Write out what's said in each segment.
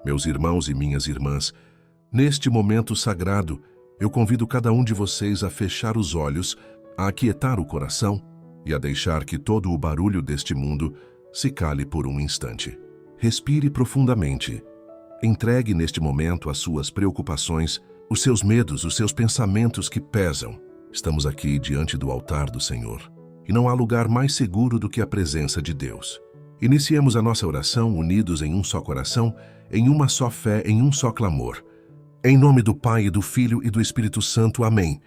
Meus irmãos e minhas irmãs, neste momento sagrado, eu convido cada um de vocês a fechar os olhos, a aquietar o coração e a deixar que todo o barulho deste mundo se cale por um instante. Respire profundamente. Entregue neste momento as suas preocupações, os seus medos, os seus pensamentos que pesam. Estamos aqui diante do altar do Senhor, e não há lugar mais seguro do que a presença de Deus. Iniciemos a nossa oração unidos em um só coração, em uma só fé, em um só clamor. Em nome do Pai, do Filho e do Espírito Santo. Amém.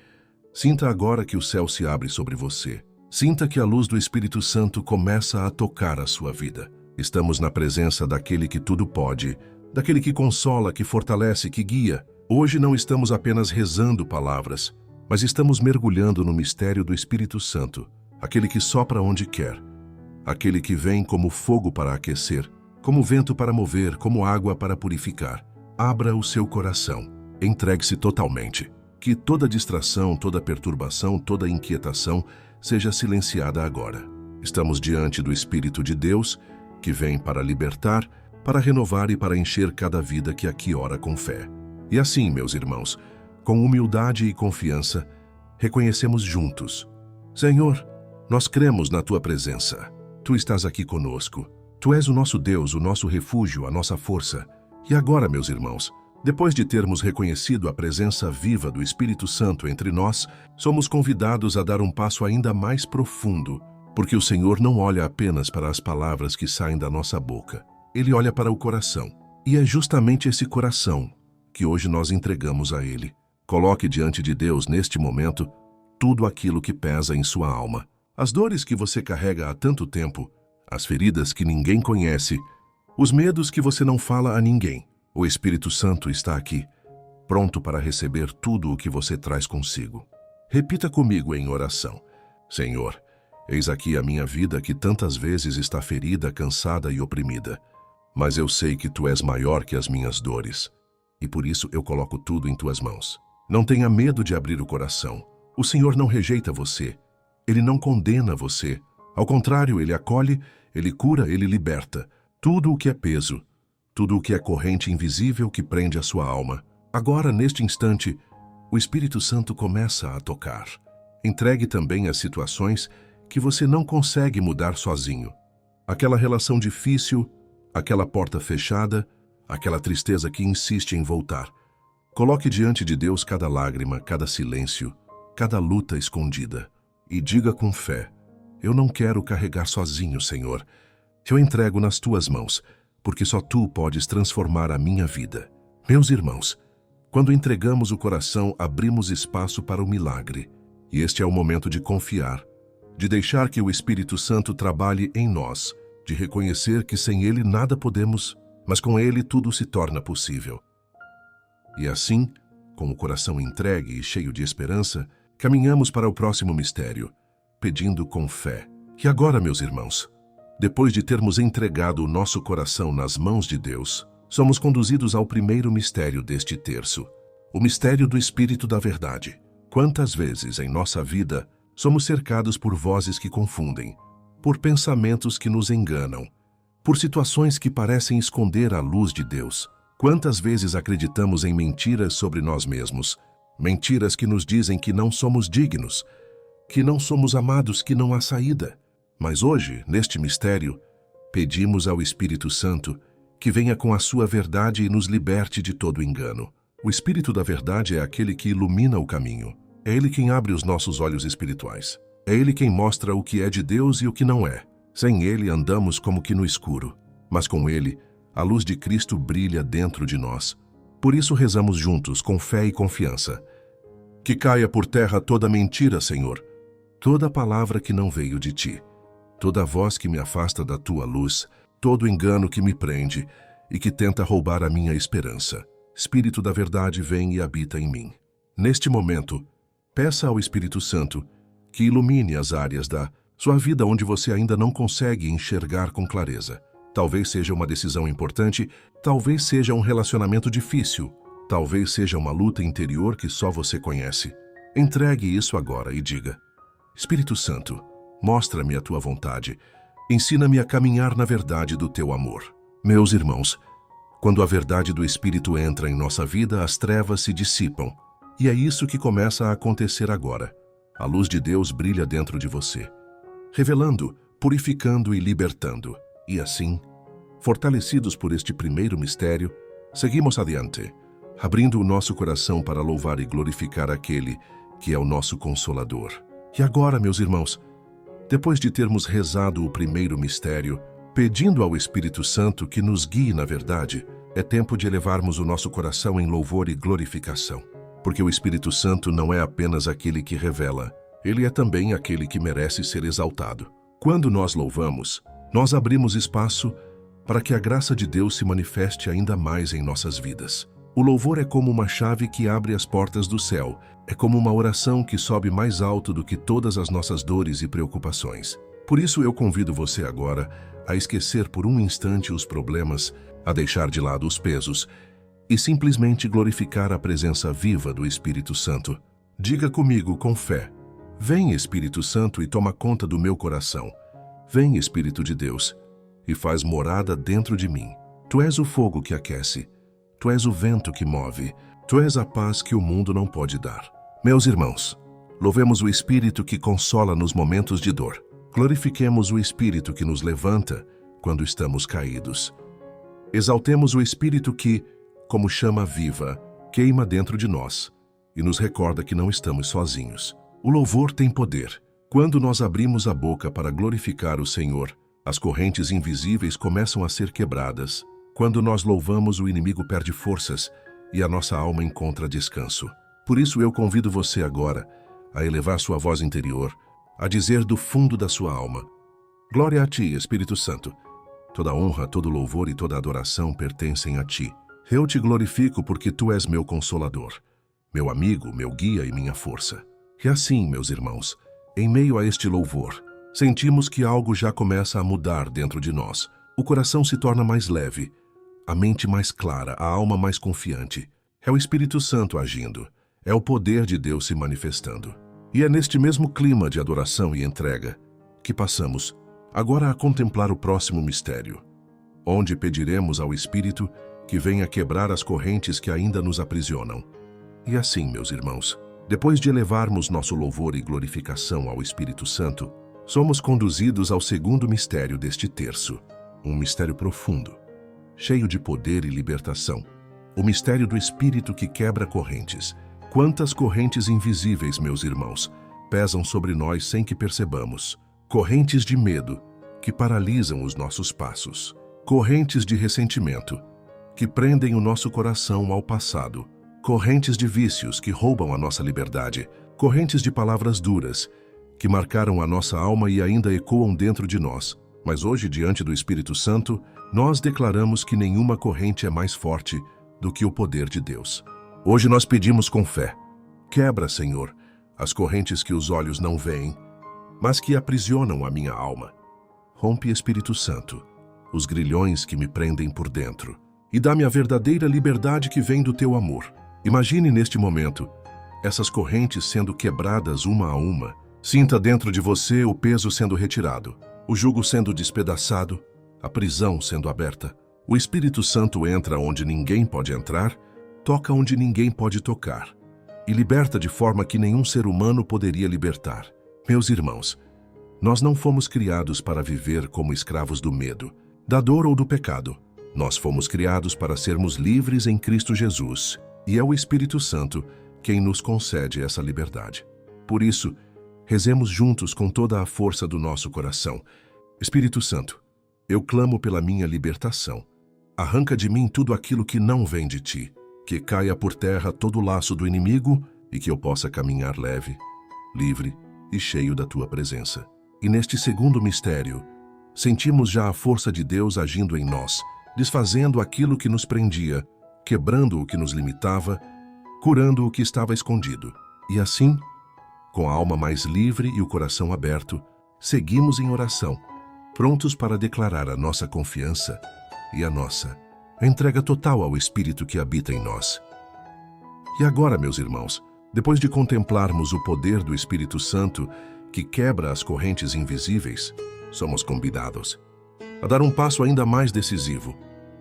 Sinta agora que o céu se abre sobre você. Sinta que a luz do Espírito Santo começa a tocar a sua vida. Estamos na presença daquele que tudo pode, daquele que consola, que fortalece, que guia. Hoje não estamos apenas rezando palavras, mas estamos mergulhando no mistério do Espírito Santo, aquele que sopra onde quer, aquele que vem como fogo para aquecer, como vento para mover, como água para purificar. Abra o seu coração, entregue-se totalmente. Que toda distração, toda perturbação, toda inquietação seja silenciada agora. Estamos diante do Espírito de Deus, que vem para libertar, para renovar e para encher cada vida que aqui ora com fé. E assim, meus irmãos, com humildade e confiança, reconhecemos juntos: Senhor, nós cremos na Tua presença. Tu estás aqui conosco. Tu és o nosso Deus, o nosso refúgio, a nossa força. E agora, meus irmãos, depois de termos reconhecido a presença viva do Espírito Santo entre nós, somos convidados a dar um passo ainda mais profundo, porque o Senhor não olha apenas para as palavras que saem da nossa boca. Ele olha para o coração. E é justamente esse coração que hoje nós entregamos a Ele. Coloque diante de Deus, neste momento, tudo aquilo que pesa em sua alma. As dores que você carrega há tanto tempo, as feridas que ninguém conhece, os medos que você não fala a ninguém. O Espírito Santo está aqui, pronto para receber tudo o que você traz consigo. Repita comigo em oração: Senhor, eis aqui a minha vida que tantas vezes está ferida, cansada e oprimida. Mas eu sei que Tu és maior que as minhas dores, e por isso eu coloco tudo em Tuas mãos. Não tenha medo de abrir o coração. O Senhor não rejeita você. Ele não condena você. Ao contrário, Ele acolhe, Ele cura, Ele liberta. Tudo o que é peso, tudo o que é corrente invisível que prende a sua alma. Agora, neste instante, o Espírito Santo começa a tocar. Entregue também as situações que você não consegue mudar sozinho. Aquela relação difícil, aquela porta fechada, aquela tristeza que insiste em voltar. Coloque diante de Deus cada lágrima, cada silêncio, cada luta escondida. E diga com fé: eu não quero carregar sozinho, Senhor. Eu entrego nas Tuas mãos, porque só Tu podes transformar a minha vida. Meus irmãos, quando entregamos o coração, abrimos espaço para o milagre. E este é o momento de confiar, de deixar que o Espírito Santo trabalhe em nós, de reconhecer que sem Ele nada podemos, mas com Ele tudo se torna possível. E assim, com o coração entregue e cheio de esperança, caminhamos para o próximo mistério, pedindo com fé. E agora, meus irmãos, depois de termos entregado o nosso coração nas mãos de Deus, somos conduzidos ao primeiro mistério deste terço, o mistério do Espírito da Verdade. Quantas vezes em nossa vida somos cercados por vozes que confundem, por pensamentos que nos enganam, por situações que parecem esconder a luz de Deus. Quantas vezes acreditamos em mentiras sobre nós mesmos, mentiras que nos dizem que não somos dignos, que não somos amados, que não há saída. Mas hoje, neste mistério, pedimos ao Espírito Santo que venha com a sua verdade e nos liberte de todo engano. O Espírito da Verdade é aquele que ilumina o caminho. É Ele quem abre os nossos olhos espirituais. É Ele quem mostra o que é de Deus e o que não é. Sem Ele andamos como que no escuro, mas com Ele, a luz de Cristo brilha dentro de nós. Por isso rezamos juntos, com fé e confiança. Que caia por terra toda mentira, Senhor, toda palavra que não veio de Ti, toda voz que me afasta da Tua luz, todo engano que me prende e que tenta roubar a minha esperança. Espírito da Verdade, vem e habita em mim. Neste momento, peça ao Espírito Santo que ilumine as áreas da sua vida onde você ainda não consegue enxergar com clareza. Talvez seja uma decisão importante, talvez seja um relacionamento difícil, talvez seja uma luta interior que só você conhece. Entregue isso agora e diga: Espírito Santo, mostra-me a Tua vontade. Ensina-me a caminhar na verdade do Teu amor. Meus irmãos, Quando a verdade do Espírito entra em nossa vida, as trevas se dissipam. E é isso que começa a acontecer agora. A luz de Deus brilha dentro de você, revelando, purificando e libertando. E assim, fortalecidos por este primeiro mistério, seguimos adiante, abrindo o nosso coração para louvar e glorificar aquele que é o nosso Consolador. E agora, meus irmãos, depois de termos rezado o primeiro mistério, pedindo ao Espírito Santo que nos guie na verdade, é tempo de elevarmos o nosso coração em louvor e glorificação. Porque o Espírito Santo não é apenas aquele que revela, ele é também aquele que merece ser exaltado. Quando nós louvamos, nós abrimos espaço para que a graça de Deus se manifeste ainda mais em nossas vidas. O louvor é como uma chave que abre as portas do céu, é como uma oração que sobe mais alto do que todas as nossas dores e preocupações. Por isso eu convido você agora a esquecer por um instante os problemas, a deixar de lado os pesos e simplesmente glorificar a presença viva do Espírito Santo. Diga comigo com fé: vem, Espírito Santo, e toma conta do meu coração. Vem, Espírito de Deus, e faz morada dentro de mim. Tu és o fogo que aquece, tu és o vento que move, tu és a paz que o mundo não pode dar. Meus irmãos, louvemos o Espírito que consola nos momentos de dor. Glorifiquemos o Espírito que nos levanta quando estamos caídos. Exaltemos o Espírito que, como chama viva, queima dentro de nós e nos recorda que não estamos sozinhos. O louvor tem poder. Quando nós abrimos a boca para glorificar o Senhor, as correntes invisíveis começam a ser quebradas. Quando nós louvamos, o inimigo perde forças e a nossa alma encontra descanso. Por isso eu convido você agora a elevar sua voz interior, a dizer do fundo da sua alma: glória a ti, Espírito Santo. Toda honra, todo louvor e toda adoração pertencem a ti. Eu te glorifico porque tu és meu consolador, meu amigo, meu guia e minha força. E assim, meus irmãos, em meio a este louvor, sentimos que algo já começa a mudar dentro de nós. O coração se torna mais leve, a mente mais clara, a alma mais confiante. É o Espírito Santo agindo, é o poder de Deus se manifestando. E é neste mesmo clima de adoração e entrega que passamos agora a contemplar o próximo mistério, onde pediremos ao Espírito que venha quebrar as correntes que ainda nos aprisionam. E assim, meus irmãos, depois de elevarmos nosso louvor e glorificação ao Espírito Santo, somos conduzidos ao segundo mistério deste terço, um mistério profundo, cheio de poder e libertação, o mistério do Espírito que quebra correntes. Quantas correntes invisíveis, meus irmãos, pesam sobre nós sem que percebamos. Correntes de medo que paralisam os nossos passos. Correntes de ressentimento que prendem o nosso coração ao passado. Correntes de vícios que roubam a nossa liberdade. Correntes de palavras duras que marcaram a nossa alma e ainda ecoam dentro de nós. Mas hoje, diante do Espírito Santo, nós declaramos que nenhuma corrente é mais forte do que o poder de Deus. Hoje nós pedimos com fé: quebra, Senhor, as correntes que os olhos não veem, mas que aprisionam a minha alma. Rompe, Espírito Santo, os grilhões que me prendem por dentro e dá-me a verdadeira liberdade que vem do teu amor. Imagine neste momento essas correntes sendo quebradas uma a uma. Sinta dentro de você o peso sendo retirado, o jugo sendo despedaçado, a prisão sendo aberta. O Espírito Santo entra onde ninguém pode entrar, toca onde ninguém pode tocar e liberta de forma que nenhum ser humano poderia libertar. Meus irmãos, nós não fomos criados para viver como escravos do medo, da dor ou do pecado. Nós fomos criados para sermos livres em Cristo Jesus, e é o Espírito Santo quem nos concede essa liberdade. Por isso, rezemos juntos com toda a força do nosso coração. Espírito Santo, eu clamo pela minha libertação. Arranca de mim tudo aquilo que não vem de ti, que caia por terra todo o laço do inimigo e que eu possa caminhar leve, livre e cheio da tua presença. E neste segundo mistério, sentimos já a força de Deus agindo em nós, desfazendo aquilo que nos prendia, quebrando o que nos limitava, curando o que estava escondido. E assim, com a alma mais livre e o coração aberto, seguimos em oração, prontos para declarar a nossa confiança e a nossa entrega total ao Espírito que habita em nós. E agora, meus irmãos, depois de contemplarmos o poder do Espírito Santo que quebra as correntes invisíveis, somos convidados a dar um passo ainda mais decisivo,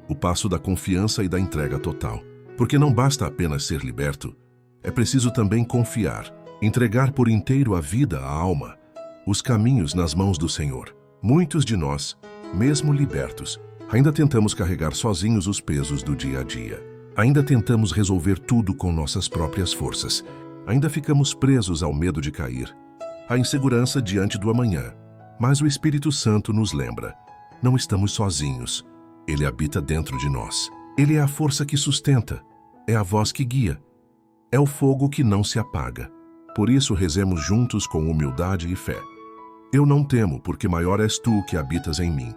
o passo da confiança e da entrega total. Porque não basta apenas ser liberto, é preciso também confiar, entregar por inteiro a vida, a alma, os caminhos nas mãos do Senhor. Muitos de nós, mesmo libertos, ainda tentamos carregar sozinhos os pesos do dia a dia. Ainda tentamos resolver tudo com nossas próprias forças. Ainda ficamos presos ao medo de cair, à insegurança diante do amanhã. Mas o Espírito Santo nos lembra: não estamos sozinhos. Ele habita dentro de nós. Ele é a força que sustenta, é a voz que guia, é o fogo que não se apaga. Por isso rezemos juntos com humildade e fé. Eu não temo, porque maior és tu que habitas em mim.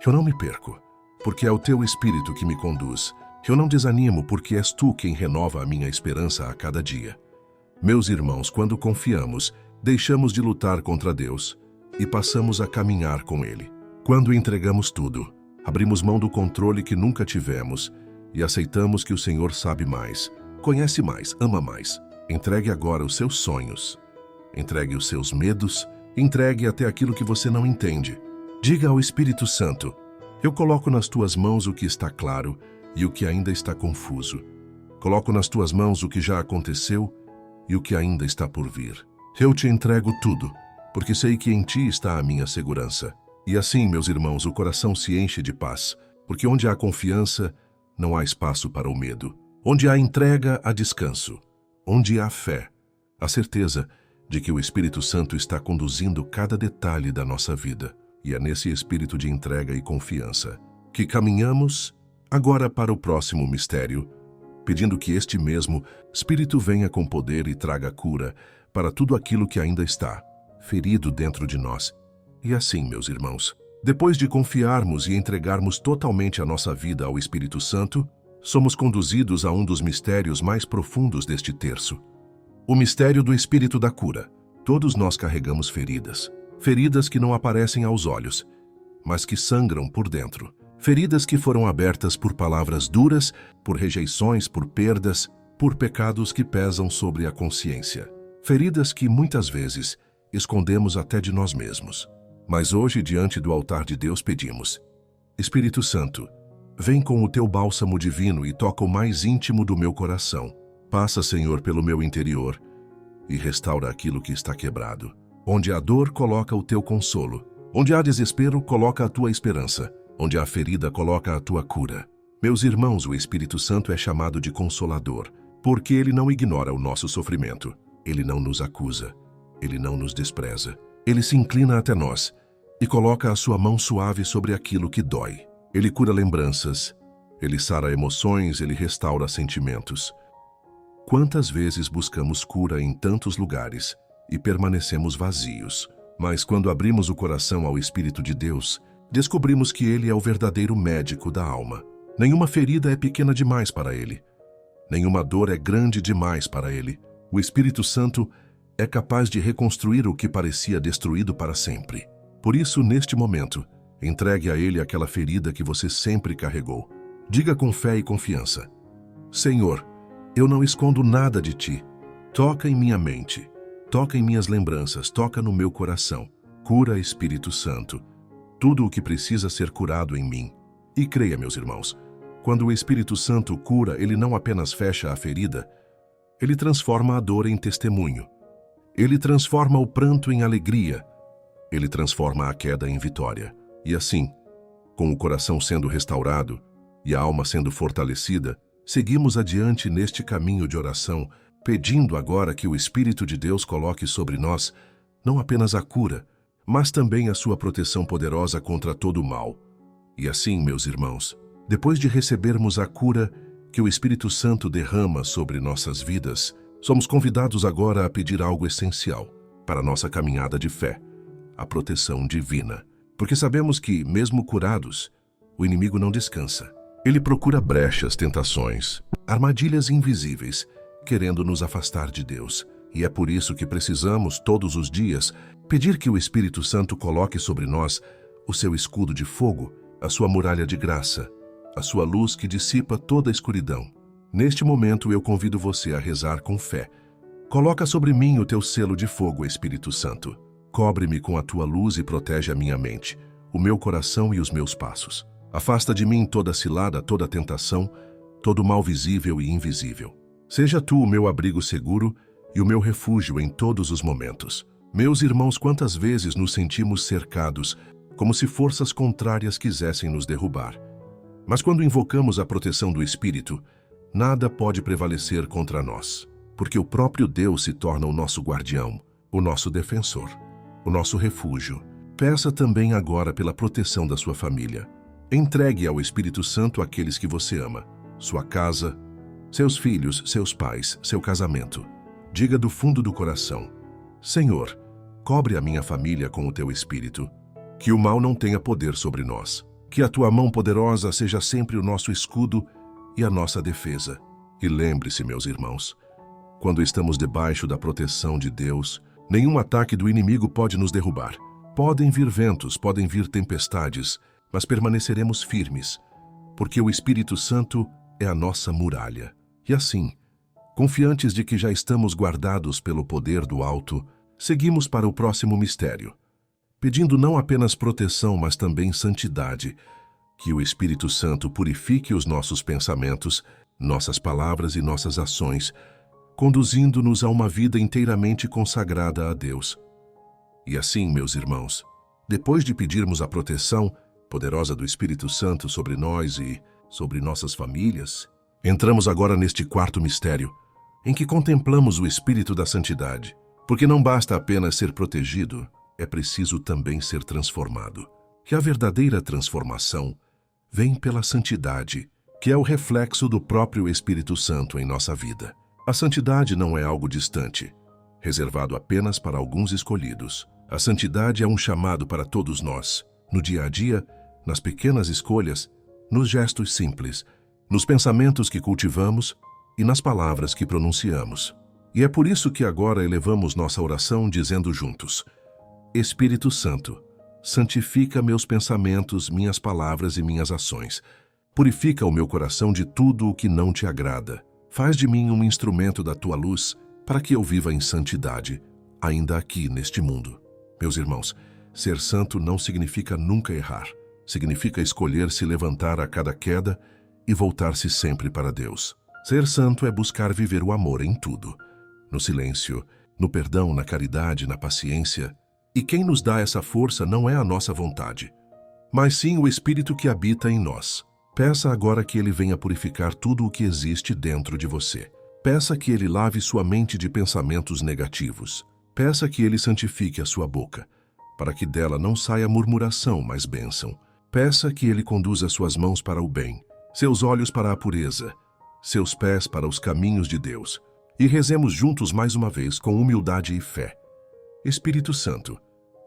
Eu não me perco, porque é o teu Espírito que me conduz. Eu não desanimo, porque és tu quem renova a minha esperança a cada dia. Meus irmãos, quando confiamos, deixamos de lutar contra Deus e passamos a caminhar com Ele. Quando entregamos tudo, abrimos mão do controle que nunca tivemos e aceitamos que o Senhor sabe mais, conhece mais, ama mais. Entregue agora os seus sonhos. Entregue os seus medos. Entregue até aquilo que você não entende. Diga ao Espírito Santo: eu coloco nas tuas mãos o que está claro e o que ainda está confuso. Coloco nas tuas mãos o que já aconteceu e o que ainda está por vir. Eu te entrego tudo, porque sei que em ti está a minha segurança. E assim, meus irmãos, o coração se enche de paz, porque onde há confiança, não há espaço para o medo. Onde há entrega, há descanso. Onde há fé, a certeza de que o Espírito Santo está conduzindo cada detalhe da nossa vida. E é nesse espírito de entrega e confiança que caminhamos agora para o próximo mistério, pedindo que este mesmo Espírito venha com poder e traga cura para tudo aquilo que ainda está ferido dentro de nós. E assim, meus irmãos, depois de confiarmos e entregarmos totalmente a nossa vida ao Espírito Santo, somos conduzidos a um dos mistérios mais profundos deste terço. O mistério do Espírito da cura. Todos nós carregamos feridas. Feridas que não aparecem aos olhos, mas que sangram por dentro. Feridas que foram abertas por palavras duras, por rejeições, por perdas, por pecados que pesam sobre a consciência. Feridas que, muitas vezes, escondemos até de nós mesmos. Mas hoje, diante do altar de Deus, pedimos: Espírito Santo, vem com o teu bálsamo divino e toca o mais íntimo do meu coração. Passa, Senhor, pelo meu interior e restaura aquilo que está quebrado. Onde há dor, coloca o teu consolo. Onde há desespero, coloca a tua esperança. Onde há ferida, coloca a tua cura. Meus irmãos, o Espírito Santo é chamado de Consolador, porque ele não ignora o nosso sofrimento. Ele não nos acusa. Ele não nos despreza. Ele se inclina até nós e coloca a sua mão suave sobre aquilo que dói. Ele cura lembranças. Ele sara emoções. Ele restaura sentimentos. Quantas vezes buscamos cura em tantos lugares e permanecemos vazios? Mas quando abrimos o coração ao Espírito de Deus, descobrimos que Ele é o verdadeiro médico da alma. Nenhuma ferida é pequena demais para Ele. Nenhuma dor é grande demais para Ele. O Espírito Santo é capaz de reconstruir o que parecia destruído para sempre. Por isso, neste momento, entregue a Ele aquela ferida que você sempre carregou. Diga com fé e confiança: Senhor, eu não escondo nada de ti. Toca em minha mente, toca em minhas lembranças, toca no meu coração. Cura, Espírito Santo, tudo o que precisa ser curado em mim. E creia, meus irmãos, quando o Espírito Santo cura, ele não apenas fecha a ferida, ele transforma a dor em testemunho. Ele transforma o pranto em alegria. Ele transforma a queda em vitória. E assim, com o coração sendo restaurado e a alma sendo fortalecida, seguimos adiante neste caminho de oração, pedindo agora que o Espírito de Deus coloque sobre nós não apenas a cura, mas também a sua proteção poderosa contra todo o mal. E assim, meus irmãos, depois de recebermos a cura que o Espírito Santo derrama sobre nossas vidas, somos convidados agora a pedir algo essencial para a nossa caminhada de fé: a proteção divina. Porque sabemos que, mesmo curados, o inimigo não descansa. Ele procura brechas, tentações, armadilhas invisíveis, querendo nos afastar de Deus. E é por isso que precisamos, todos os dias, pedir que o Espírito Santo coloque sobre nós o seu escudo de fogo, a sua muralha de graça, a sua luz que dissipa toda a escuridão. Neste momento eu convido você a rezar com fé. Coloca sobre mim o teu selo de fogo, Espírito Santo. Cobre-me com a tua luz e protege a minha mente, o meu coração e os meus passos. Afasta de mim toda cilada, toda tentação, todo mal visível e invisível. Seja tu o meu abrigo seguro e o meu refúgio em todos os momentos. Meus irmãos, quantas vezes nos sentimos cercados, como se forças contrárias quisessem nos derrubar. Mas quando invocamos a proteção do Espírito, nada pode prevalecer contra nós, porque o próprio Deus se torna o nosso guardião, o nosso defensor, o nosso refúgio. Peça também agora pela proteção da sua família. Entregue ao Espírito Santo aqueles que você ama, sua casa, seus filhos, seus pais, seu casamento. Diga do fundo do coração: Senhor, cobre a minha família com o teu Espírito. Que o mal não tenha poder sobre nós. Que a tua mão poderosa seja sempre o nosso escudo e a nossa defesa. E lembre-se, meus irmãos, quando estamos debaixo da proteção de Deus, nenhum ataque do inimigo pode nos derrubar. Podem vir ventos, podem vir tempestades, mas permaneceremos firmes, porque o Espírito Santo é a nossa muralha. E assim, confiantes de que já estamos guardados pelo poder do alto, seguimos para o próximo mistério, pedindo não apenas proteção, mas também santidade, que o Espírito Santo purifique os nossos pensamentos, nossas palavras e nossas ações, conduzindo-nos a uma vida inteiramente consagrada a Deus. E assim, meus irmãos, depois de pedirmos a proteção poderosa do Espírito Santo sobre nós e sobre nossas famílias, entramos agora neste quarto mistério, em que contemplamos o Espírito da Santidade, porque não basta apenas ser protegido, é preciso também ser transformado. Que a verdadeira transformação vem pela santidade, que é o reflexo do próprio Espírito Santo em nossa vida. A santidade não é algo distante, reservado apenas para alguns escolhidos. A santidade é um chamado para todos nós, no dia a dia, nas pequenas escolhas, nos gestos simples, nos pensamentos que cultivamos e nas palavras que pronunciamos. E é por isso que agora elevamos nossa oração dizendo juntos: Espírito Santo, santifica meus pensamentos, minhas palavras e minhas ações. Purifica o meu coração de tudo o que não te agrada. Faz de mim um instrumento da tua luz para que eu viva em santidade, ainda aqui neste mundo. Meus irmãos, ser santo não significa nunca errar. Significa escolher se levantar a cada queda e voltar-se sempre para Deus. Ser santo é buscar viver o amor em tudo, no silêncio, no perdão, na caridade, na paciência. E quem nos dá essa força não é a nossa vontade, mas sim o Espírito que habita em nós. Peça agora que Ele venha purificar tudo o que existe dentro de você. Peça que Ele lave sua mente de pensamentos negativos. Peça que Ele santifique a sua boca, para que dela não saia murmuração, mas bênção. Peça que Ele conduza suas mãos para o bem, seus olhos para a pureza, seus pés para os caminhos de Deus. E rezemos juntos mais uma vez com humildade e fé. Espírito Santo,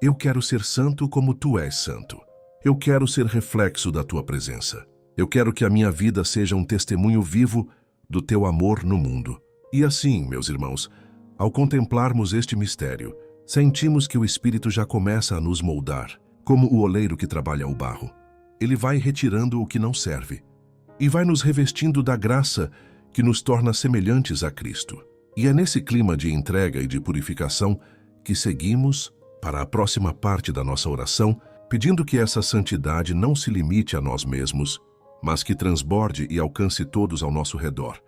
eu quero ser santo como Tu és santo. Eu quero ser reflexo da Tua presença. Eu quero que a minha vida seja um testemunho vivo do Teu amor no mundo. E assim, meus irmãos, ao contemplarmos este mistério, sentimos que o Espírito já começa a nos moldar, como o oleiro que trabalha o barro. Ele vai retirando o que não serve e vai nos revestindo da graça que nos torna semelhantes a Cristo. E é nesse clima de entrega e de purificação que seguimos para a próxima parte da nossa oração, pedindo que essa santidade não se limite a nós mesmos, mas que transborde e alcance todos ao nosso redor,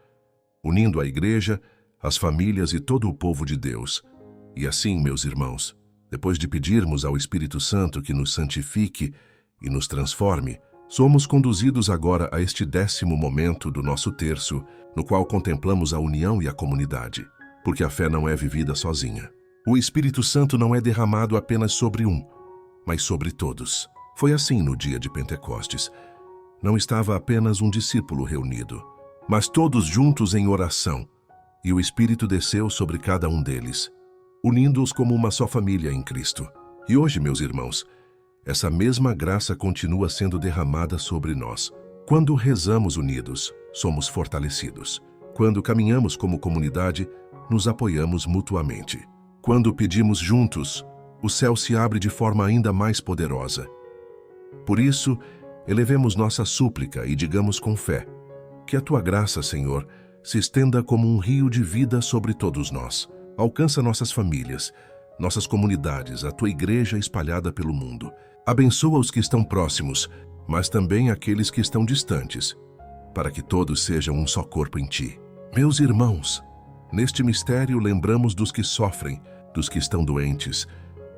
unindo a Igreja, as famílias e todo o povo de Deus. E assim, meus irmãos, depois de pedirmos ao Espírito Santo que nos santifique e nos transforme, somos conduzidos agora a este 10º momento do nosso terço, no qual contemplamos a união e a comunidade, porque a fé não é vivida sozinha. O Espírito Santo não é derramado apenas sobre um, mas sobre todos. Foi assim no dia de Pentecostes. Não estava apenas um discípulo reunido, mas todos juntos em oração, e o Espírito desceu sobre cada um deles, unindo-os como uma só família em Cristo. E hoje, meus irmãos, essa mesma graça continua sendo derramada sobre nós. Quando rezamos unidos, somos fortalecidos. Quando caminhamos como comunidade, nos apoiamos mutuamente. Quando pedimos juntos, o céu se abre de forma ainda mais poderosa. Por isso, elevemos nossa súplica e digamos com fé: que a Tua graça, Senhor, se estenda como um rio de vida sobre todos nós. Alcança nossas famílias, nossas comunidades, a Tua Igreja espalhada pelo mundo. Abençoa os que estão próximos mas também aqueles que estão distantes, para que todos sejam um só corpo em ti. Meus irmãos, neste mistério lembramos dos que sofrem, dos que estão doentes,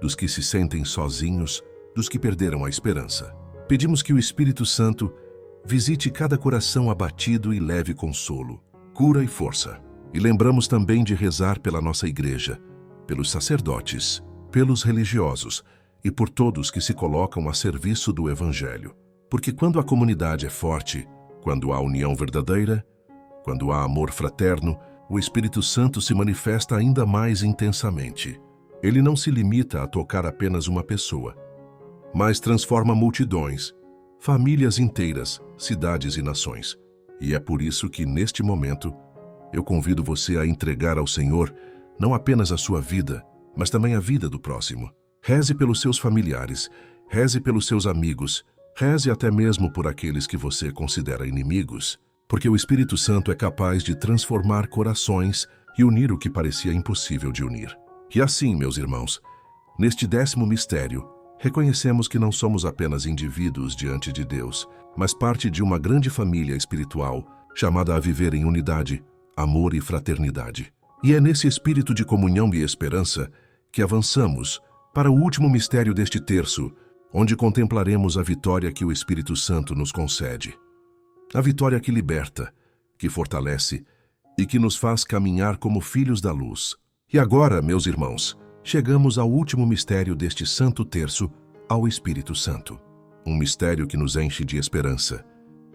dos que se sentem sozinhos, dos que perderam a esperança. Pedimos que o Espírito Santo visite cada coração abatido e leve consolo, cura e força. E lembramos também de rezar pela nossa igreja, pelos sacerdotes, pelos religiosos e por todos que se colocam a serviço do Evangelho. Porque quando a comunidade é forte, quando há união verdadeira, quando há amor fraterno, o Espírito Santo se manifesta ainda mais intensamente. Ele não se limita a tocar apenas uma pessoa, mas transforma multidões, famílias inteiras, cidades e nações. E é por isso que, neste momento, eu convido você a entregar ao Senhor não apenas a sua vida, mas também a vida do próximo. Reze pelos seus familiares, reze pelos seus amigos, reze até mesmo por aqueles que você considera inimigos, porque o Espírito Santo é capaz de transformar corações e unir o que parecia impossível de unir. E assim, meus irmãos, neste 10º mistério, reconhecemos que não somos apenas indivíduos diante de Deus, mas parte de uma grande família espiritual chamada a viver em unidade, amor e fraternidade. E é nesse espírito de comunhão e esperança que avançamos para o último mistério deste terço, onde contemplaremos a vitória que o Espírito Santo nos concede. A vitória que liberta, que fortalece e que nos faz caminhar como filhos da luz. E agora, meus irmãos, chegamos ao último mistério deste santo terço, ao Espírito Santo. Um mistério que nos enche de esperança,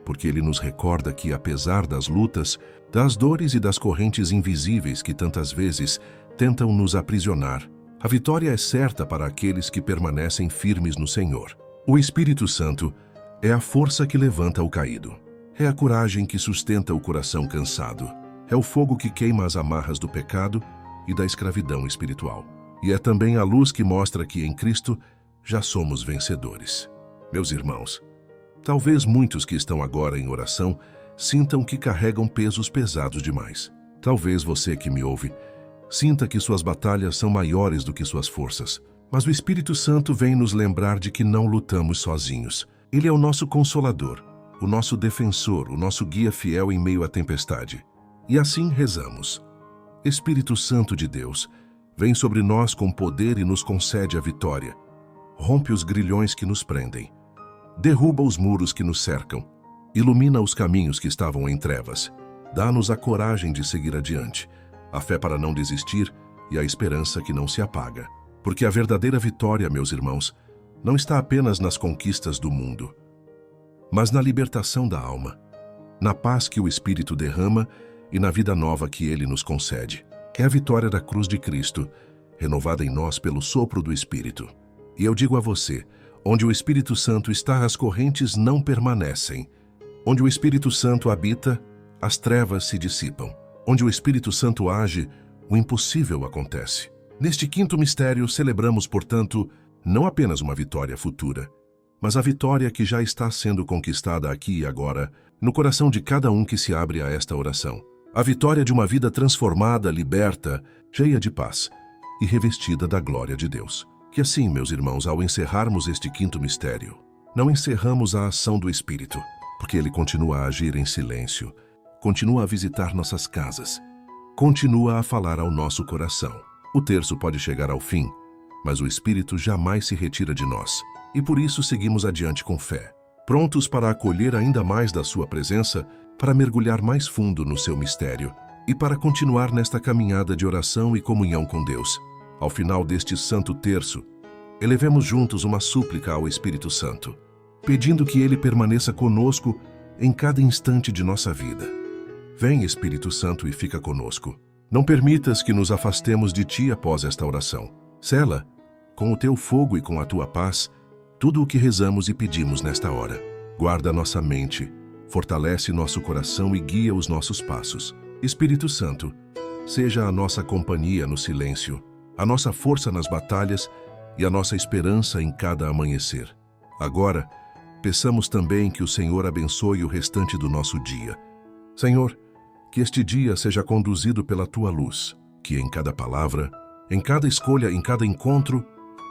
porque ele nos recorda que, apesar das lutas, das dores e das correntes invisíveis que tantas vezes tentam nos aprisionar, a vitória é certa para aqueles que permanecem firmes no Senhor. O Espírito Santo é a força que levanta o caído. É a coragem que sustenta o coração cansado. É o fogo que queima as amarras do pecado e da escravidão espiritual. E é também a luz que mostra que em Cristo já somos vencedores. Meus irmãos, talvez muitos que estão agora em oração sintam que carregam pesos pesados demais. Talvez você que me ouve sinta que suas batalhas são maiores do que suas forças. Mas o Espírito Santo vem nos lembrar de que não lutamos sozinhos. Ele é o nosso consolador, o nosso defensor, o nosso guia fiel em meio à tempestade. E assim rezamos. Espírito Santo de Deus, vem sobre nós com poder e nos concede a vitória. Rompe os grilhões que nos prendem. Derruba os muros que nos cercam. Ilumina os caminhos que estavam em trevas. Dá-nos a coragem de seguir adiante, a fé para não desistir e a esperança que não se apaga. Porque a verdadeira vitória, meus irmãos, não está apenas nas conquistas do mundo, mas na libertação da alma, na paz que o Espírito derrama e na vida nova que Ele nos concede. É a vitória da cruz de Cristo, renovada em nós pelo sopro do Espírito. E eu digo a você, onde o Espírito Santo está, as correntes não permanecem. Onde o Espírito Santo habita, as trevas se dissipam. Onde o Espírito Santo age, o impossível acontece. Neste 5º mistério, celebramos, portanto, não apenas uma vitória futura, mas a vitória que já está sendo conquistada aqui e agora, no coração de cada um que se abre a esta oração. A vitória de uma vida transformada, liberta, cheia de paz e revestida da glória de Deus. Que assim, meus irmãos, ao encerrarmos este 5º mistério, não encerramos a ação do Espírito, porque ele continua a agir em silêncio, continua a visitar nossas casas, continua a falar ao nosso coração. O terço pode chegar ao fim, mas o Espírito jamais se retira de nós. E por isso seguimos adiante com fé, prontos para acolher ainda mais da sua presença, para mergulhar mais fundo no seu mistério e para continuar nesta caminhada de oração e comunhão com Deus. Ao final deste santo terço, elevemos juntos uma súplica ao Espírito Santo, pedindo que ele permaneça conosco em cada instante de nossa vida. Vem, Espírito Santo, e fica conosco. Não permitas que nos afastemos de ti após esta oração. Sela, com o teu fogo e com a tua paz, tudo o que rezamos e pedimos nesta hora. Guarda nossa mente, fortalece nosso coração e guia os nossos passos. Espírito Santo, seja a nossa companhia no silêncio, a nossa força nas batalhas e a nossa esperança em cada amanhecer. Agora, peçamos também que o Senhor abençoe o restante do nosso dia. Senhor, que este dia seja conduzido pela tua luz, que em cada palavra, em cada escolha, em cada encontro,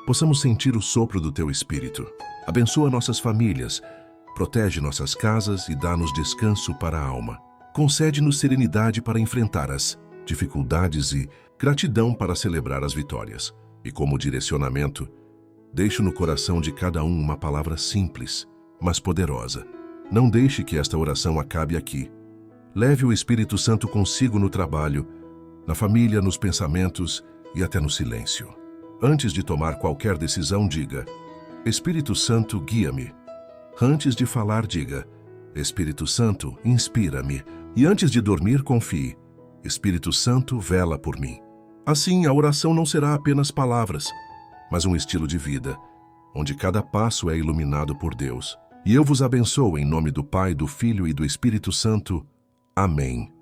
possamos sentir o sopro do teu Espírito. Abençoa nossas famílias, Protege nossas casas e dá-nos descanso para a alma. Concede-nos serenidade para enfrentar as dificuldades e gratidão para celebrar as vitórias. E como direcionamento, deixo no coração de cada um uma palavra simples, mas poderosa. Não deixe que esta oração acabe aqui. Leve o Espírito Santo consigo no trabalho, na família, nos pensamentos e até no silêncio. Antes de tomar qualquer decisão, diga: Espírito Santo, guia-me. Antes de falar, diga: Espírito Santo, inspira-me. E antes de dormir, confie: Espírito Santo, vela por mim. Assim, a oração não será apenas palavras, mas um estilo de vida, onde cada passo é iluminado por Deus. E eu vos abençoo em nome do Pai, do Filho e do Espírito Santo. Amém.